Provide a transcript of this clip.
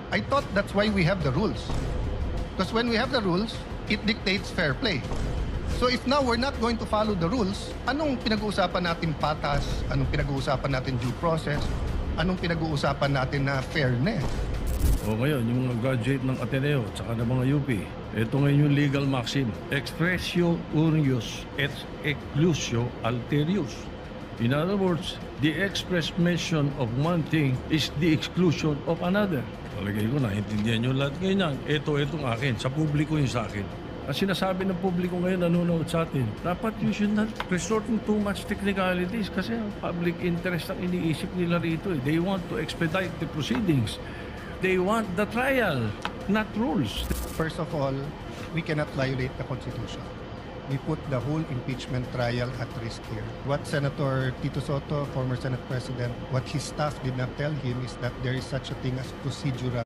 I thought that's why we have the rules. Because when we have the rules, it dictates fair play. So if now we're not going to follow the rules, anong pinag-uusapan natin patas? Anong pinag-uusapan natin due process? Anong pinag-uusapan natin na fairness? O ngayon, yung mga graduate ng Ateneo at saka ng mga UP, ito ngayon yung legal maxim, expressio unius et exclusio alterius. In other words, the express mention of one thing is the exclusion of another. Talagay ko, naintindihan nyo lahat ngayon yan. Itong akin, sa publiko yung sa akin. Ang sinasabi ng publiko ngayon, nanonood sa atin, dapat you should not resort to too much technicalities kasi ang public interest ang iniisip nila rito. They want to expedite the proceedings. They want the trial, not rules. First of all, we cannot violate the Constitution. We put the whole impeachment trial at risk here. What Senator Tito Soto, former Senate President, what his staff did not tell him is that there is such a thing as procedural